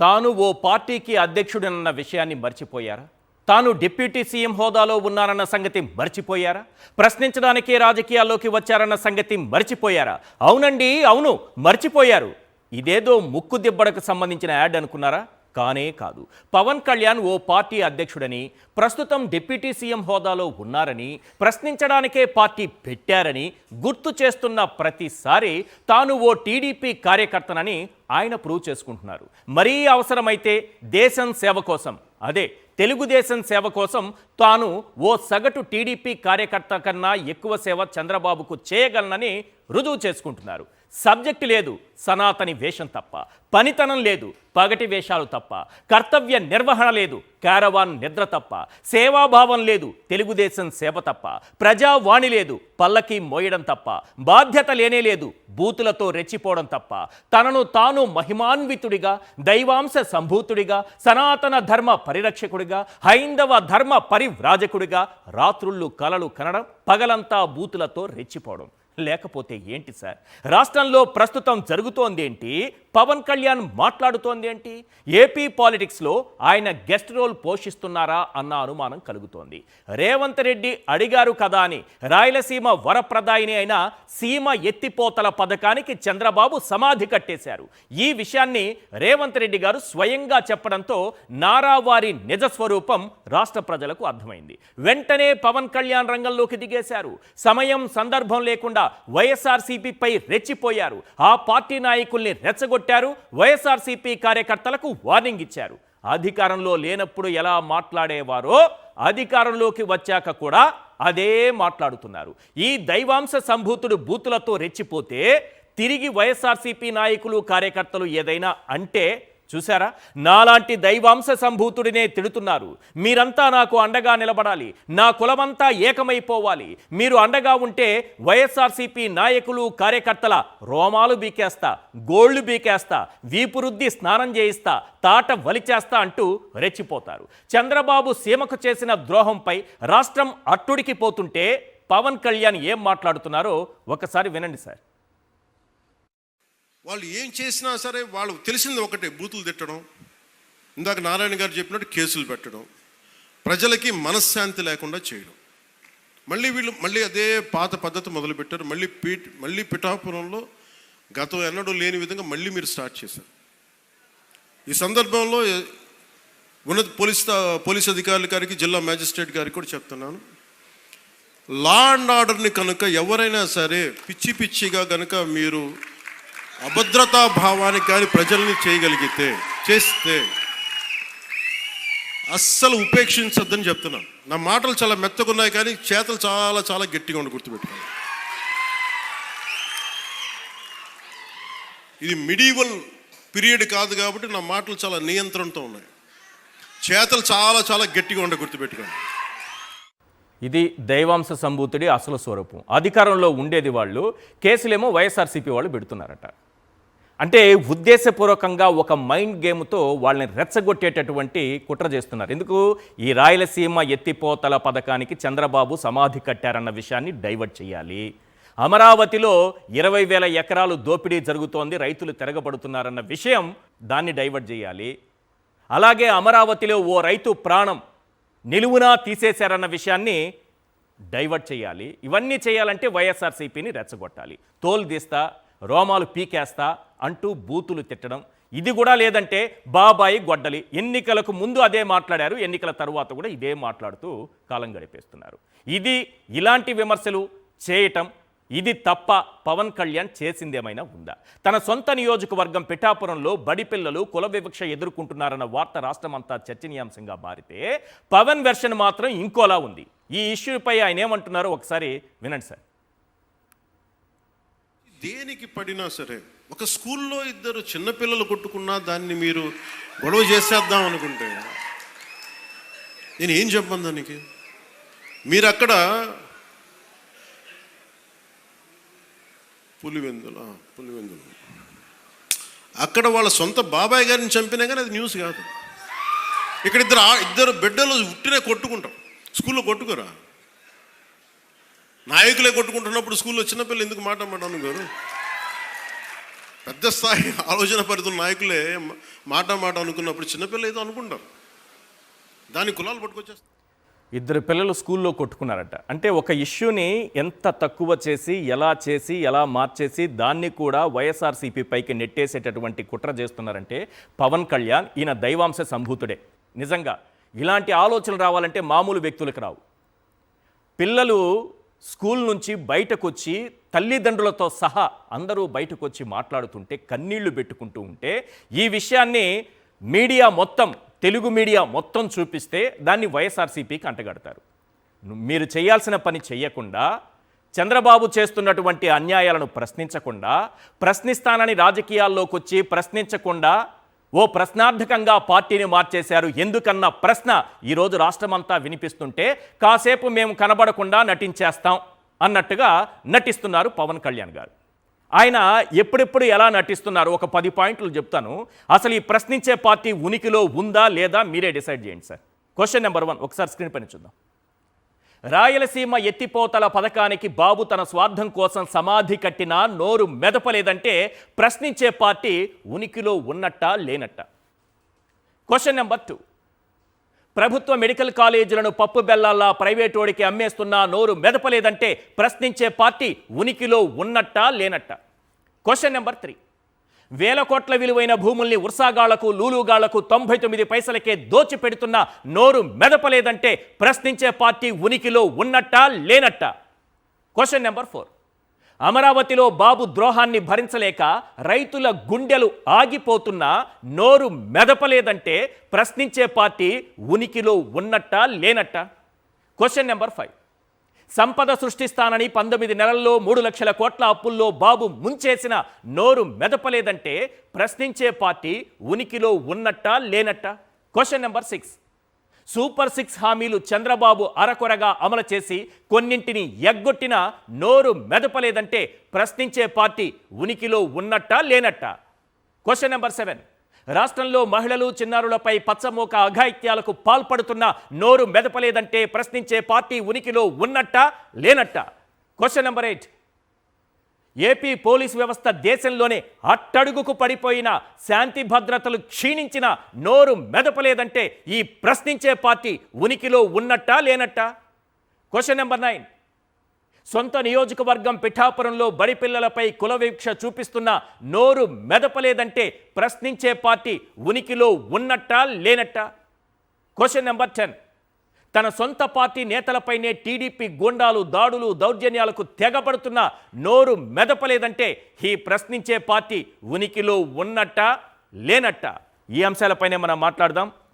తాను ఓ పార్టీకి అధ్యక్షుడన్న విషయాన్ని మర్చిపోయారా? తాను డిప్యూటీ సీఎం హోదాలో ఉన్నారన్న సంగతి మర్చిపోయారా? ప్రశ్నించడానికే రాజకీయాల్లోకి వచ్చారన్న సంగతి మర్చిపోయారా? అవునండి, అవును, మర్చిపోయారు. ఇదేదో ముక్కు దిబ్బడకు సంబంధించిన యాడ్ అనుకున్నారా? కానే కాదు. పవన్ కళ్యాణ్ ఓ పార్టీ అధ్యక్షుడని, ప్రస్తుతం డిప్యూటీ సీఎం హోదాలో ఉన్నారని, ప్రశ్నించడానికే పార్టీ పెట్టారని గుర్తు చేస్తున్న ప్రతిసారి తాను ఓ టీడీపీ కార్యకర్తనని ఆయన ప్రూవ్ చేసుకుంటున్నారు. మరీ అవసరమైతే దేశం సేవ కోసం, అదే తెలుగుదేశం సేవ కోసం తాను ఓ సగటు టీడీపీ కార్యకర్త కన్నా ఎక్కువ సేవ చంద్రబాబుకు చేయగలనని రుజువు చేసుకుంటున్నారు. సబ్జెక్టు లేదు, సనాతని వేషం తప్ప. పనితనం లేదు, పగటి వేషాలు తప్ప. కర్తవ్య నిర్వహణ లేదు, కారవాన్ నిద్ర తప్ప. సేవాభావం లేదు, తెలుగుదేశం సేవ తప్ప. ప్రజావాణి లేదు, పల్లకి మోయడం తప్ప. బాధ్యత లేనే లేదు, బూతులతో రెచ్చిపోవడం తప్ప. తనను తాను మహిమాన్వితుడిగా, దైవాంశ సంభూతుడిగా, సనాతన ధర్మ పరిరక్షకుడిగా, హైందవ ధర్మ పరివ్రాజకుడిగా రాత్రుళ్ళు కలలు కనడం, పగలంతా బూతులతో రెచ్చిపోవడం. లేకపోతే ఏంటి సార్? రాష్ట్రంలో ప్రస్తుతం జరుగుతోందేంటి? పవన్ కళ్యాణ్ మాట్లాడుతోందేంటి? ఏపీ పాలిటిక్స్లో ఆయన గెస్ట్ రోల్ పోషిస్తున్నారా అన్న అనుమానం కలుగుతోంది. రేవంత్ రెడ్డి అడిగారు కదా అని రాయలసీమ వరప్రదాయిని అయిన సీమ ఎత్తిపోతల పథకానికి చంద్రబాబు సమాధి కట్టేశారు. ఈ విషయాన్ని రేవంత్ రెడ్డి గారు స్వయంగా చెప్పడంతో నారావారి నిజస్వరూపం రాష్ట్ర ప్రజలకు అర్థమైంది. వెంటనే పవన్ కళ్యాణ్ రంగంలోకి దిగేశారు. సమయం సందర్భం లేకుండా వైఎస్ఆర్సీపీపై రెచ్చిపోయారు. ఆ పార్టీ నాయకుల్ని రెచ్చగొట్టారు. వైఎస్ఆర్సీపీ కార్యకర్తలకు వార్నింగ్ ఇచ్చారు. అధికారంలో లేనప్పుడు ఎలా మాట్లాడేవారో అధికారంలోకి వచ్చాక కూడా అదే మాట్లాడుతున్నారు. ఈ దైవాంశ సంభూతుడు బూతులతో రెచ్చిపోతే తిరిగి వైఎస్ఆర్సీపీ నాయకులు కార్యకర్తలు ఏదైనా అంటే చూసారా? నాలాంటి దైవాంశ సంభూతుడినే తిడుతున్నారు. మీరంతా నాకు అండగా నిలబడాలి, నా కులమంతా ఏకమైపోవాలి, మీరు అండగా ఉంటే వైఎస్ఆర్సీపీ నాయకులు కార్యకర్తల రోమాలు బీకేస్తా, గోళ్లు బీకేస్తా, వీపురుద్ది స్నానం చేయిస్తా, తాట వలిచేస్తా అంటూ రెచ్చిపోతారు. చంద్రబాబు సీమకు చేసిన ద్రోహంపై రాష్ట్రం అట్టుడికి పోతుంటే పవన్ కళ్యాణ్ ఏం మాట్లాడుతున్నారో ఒకసారి వినండి సార్. వాళ్ళు ఏం చేసినా సరే వాళ్ళు తెలిసింది ఒకటే, బూతులు తిట్టడం, ఇందాక నారాయణ గారు చెప్పినట్టు కేసులు పెట్టడం, ప్రజలకి మనశ్శాంతి లేకుండా చేయడం. వీళ్ళు అదే పాత పద్ధతి మొదలుపెట్టారు. మళ్ళీ పిఠాపురంలో గతం ఎన్నడూ లేని విధంగా మళ్ళీ మీరు స్టార్ట్ చేశారు. ఈ సందర్భంలో ఉన్నత పోలీస్ అధికారుల గారికి, జిల్లా మ్యాజిస్ట్రేట్ గారికి కూడా చెప్తున్నాను, లా అండ్ ఆర్డర్ని కనుక ఎవరైనా సరే పిచ్చిగా కనుక మీరు అభద్రతా భావానికి కానీ ప్రజల్ని చేస్తే అస్సలు ఉపేక్షించద్దని చెప్తున్నాను. నా మాటలు చాలా మెత్తగా ఉన్నాయి కానీ చేతలు చాలా చాలా గట్టిగా ఉండి గుర్తుపెట్టుకోండి. ఇది మిడీవల్ పీరియడ్ కాదు కాబట్టి నా మాటలు చాలా నియంత్రణతో ఉన్నాయి. చేతలు చాలా చాలా గట్టిగా ఉండి గుర్తుపెట్టుకోండి. ఇది దైవాంశ సంభూతుడి అసలు స్వరూపం. అధికారంలో ఉండేది వాళ్ళు, కేసులేమో వైఎస్ఆర్సీపీ వాళ్ళు పెడుతున్నారట. అంటే ఉద్దేశపూర్వకంగా ఒక మైండ్ గేమ్తో వాళ్ళని రెచ్చగొట్టేటటువంటి కుట్ర చేస్తున్నారు. ఎందుకు? ఈ రాయలసీమ ఎత్తిపోతల పథకానికి చంద్రబాబు సమాధి కట్టారన్న విషయాన్ని డైవర్ట్ చేయాలి. అమరావతిలో 20,000 ఎకరాలు దోపిడీ జరుగుతోంది, రైతులు తిరగబడుతున్నారన్న విషయం దాన్ని డైవర్ట్ చేయాలి. అలాగే అమరావతిలో ఓ రైతు ప్రాణం నిలువునా తీసేశారన్న విషయాన్ని డైవర్ట్ చేయాలి. ఇవన్నీ చేయాలంటే వైఎస్ఆర్సీపీని రెచ్చగొట్టాలి. తోలు తీస్తా, రోమాలు పీకేస్తా అంటూ బూతులు తిట్టడం. ఇది కూడా లేదంటే బాబాయి గొడ్డలి. ఎన్నికలకు ముందు అదే మాట్లాడారు, ఎన్నికల తరువాత కూడా ఇదే మాట్లాడుతూ కాలం గడిపేస్తున్నారు. ఇలాంటి విమర్శలు చేయటం ఇది తప్ప పవన్ కళ్యాణ్ చేసిందేమైనా ఉందా? తన సొంత నియోజకవర్గం పిఠాపురంలో బడి పిల్లలు కుల వివక్ష ఎదుర్కొంటున్నారన్న వార్త రాష్ట్రమంతా చర్చనీయాంశంగా మారితే పవన్ వెర్షన్ మాత్రం ఇంకోలా ఉంది. ఈ ఇష్యూపై ఆయన ఏమంటున్నారో ఒకసారి వినండి సార్. దేనికి పడినా సరే, ఒక స్కూల్లో ఇద్దరు చిన్నపిల్లలు కొట్టుకున్నా దాన్ని మీరు గొడవ చేసేద్దాం అనుకుంటే నేను ఏం చెప్పను దానికి? మీరు అక్కడ పులివెందులు అక్కడ వాళ్ళ సొంత బాబాయ్ గారిని చంపినా కానీ అది న్యూస్ కాదు. ఇక్కడ ఇద్దరు బిడ్డలు ఉట్టినే కొట్టుకుంటాం, స్కూల్లో కొట్టుకోరా? నాయకులే కొట్టుకుంటున్నప్పుడు స్కూల్లో చిన్నపిల్లలు ఎందుకు మాట గారు? పెద్ద స్థాయి ఆలోచన పరిధుల నాయకులే మాట అనుకున్నప్పుడు చిన్నపిల్ల ఏదో అనుకుంటారు, దాని కులాలు పట్టుకొచ్చేస్తారు. ఇద్దరు పిల్లలు స్కూల్లో కొట్టుకున్నారట. అంటే ఒక ఇష్యూని ఎంత తక్కువ చేసి ఎలా మార్చేసి దాన్ని కూడా వైఎస్ఆర్సీపీ పైకి నెట్టేసేటటువంటి కుట్ర చేస్తున్నారంటే పవన్ కళ్యాణ్ ఈయన దైవాంశ సంభూతుడే. నిజంగా ఇలాంటి ఆలోచనలు రావాలంటే మామూలు వ్యక్తులకు రావు. పిల్లలు స్కూల్ నుంచి బయటకు వచ్చి తల్లిదండ్రులతో సహా అందరూ బయటకు వచ్చి మాట్లాడుతుంటే కన్నీళ్లు పెట్టుకుంటూ ఉంటే ఈ విషయాన్ని మీడియా మొత్తం, తెలుగు మీడియా మొత్తం చూపిస్తే దాన్ని వైఎస్ఆర్సీపీకి అంటగడతారు. మీరు చేయాల్సిన పని చేయకుండా, చంద్రబాబు చేస్తున్నటువంటి అన్యాయాలను ప్రశ్నించకుండా, ప్రశ్నిస్తానని రాజకీయాల్లోకి వచ్చి ప్రశ్నించకుండా ఓ ప్రశ్నార్థకంగా పార్టీని మార్చేశారు ఎందుకన్న ప్రశ్న ఈరోజు రాష్ట్రమంతా వినిపిస్తుంటే కాసేపు మేము కనబడకుండా నటించేస్తాం అన్నట్టుగా నటిస్తున్నారు పవన్ కళ్యాణ్ గారు. ఆయన ఎప్పుడెప్పుడు ఎలా నటిస్తున్నారు ఒక 10 పాయింట్లు చెప్తాను. అసలు ఈ ప్రశ్నించే పార్టీ ఉనికిలో ఉందా లేదా మీరే డిసైడ్ చేయండి సార్. క్వశ్చన్ నెంబర్ 1 ఒకసారి స్క్రీన్ పైన చూద్దాం. రాయలసీమ ఎత్తిపోతల పథకానికి బాబు తన స్వార్థం కోసం సమాధి కట్టినా నోరు మెదపలేదంటే ప్రశ్నించే పార్టీ ఉనికిలో ఉన్నట్టా లేనట్టా. క్వశ్చన్ నెంబర్ 2 ప్రభుత్వ మెడికల్ కాలేజీలను పప్పు బెల్లాల్లా ప్రైవేటోడికి అమ్మేస్తున్నా నోరు మెదపలేదంటే ప్రశ్నించే పార్టీ ఉనికిలో ఉన్నట్టా లేనట్టా. క్వశ్చన్ నెంబర్ 3 వేల కోట్ల విలువైన భూముల్ని ఉర్సాగాళ్లకు లూలుగాళ్లకు 99 పైసలకే దోచిపెడుతున్న నోరు మెదపలేదంటే ప్రశ్నించే పార్టీ ఉనికిలో ఉన్నట్టా లేనట్టా. క్వశ్చన్ నెంబర్ 4 అమరావతిలో బాబు ద్రోహాన్ని భరించలేక రైతుల గుండెలు ఆగిపోతున్నా నోరు మెదపలేదంటే ప్రశ్నించే పార్టీ ఉనికిలో ఉన్నట్టా లేనట్టా. క్వశ్చన్ నెంబర్ 5 సంపద సృష్టిస్తానని 19 నెలల్లో 3 లక్షల కోట్ల అప్పుల్లో బాబు ముంచేసిన నోరు మెదపలేదంటే ప్రశ్నించే పార్టీ ఉనికిలో ఉన్నట్టా లేనట్టా. క్వశ్చన్ నెంబర్ 6 సూపర్ 6 హామీలు చంద్రబాబు అరకొరగా అమలు చేసి కొన్నింటిని ఎగ్గొట్టిన నోరు మెదపలేదంటే ప్రశ్నించే పార్టీ ఉనికిలో ఉన్నట్టా లేనట్టా. క్వశ్చన్ నెంబర్ 7 రాష్ట్రంలో మహిళలు చిన్నారులపై పచ్చమోక అఘాయిత్యాలకు పాల్పడుతున్న నోరు మెదపలేదంటే ప్రశ్నించే పార్టీ ఉనికిలో ఉన్నట్టా లేనట్టా. క్వశ్చన్ నెంబర్ 8 ఏపీ పోలీస్ వ్యవస్థ దేశంలోనే అట్టడుగుకు పడిపోయిన, శాంతి భద్రతలు క్షీణించిన నోరు మెదపలేదంటే ఈ ప్రశ్నించే పార్టీ ఉనికిలో ఉన్నట్టా లేనట్టా. క్వశ్చన్ నెంబర్ 9 సొంత నియోజకవర్గం పిఠాపురంలో బడి పిల్లలపై కులవివక్ష చూపిస్తున్న నోరు మెదపలేదంటే ప్రశ్నించే పార్టీ ఉనికిలో ఉన్నట్టా లేనట్టా. క్వశ్చన్ నెంబర్ 10 తన సొంత పార్టీ నేతలపైనే టీడీపీ గూండాలు దాడులు దౌర్జన్యాలకు తెగబడుతున్న నోరు మెదపలేదంటే ఈ ప్రశ్నించే పార్టీ ఉనికిలో ఉన్నట్టా లేనట్టా. ఈ అంశాలపైనే మనం మాట్లాడదాం.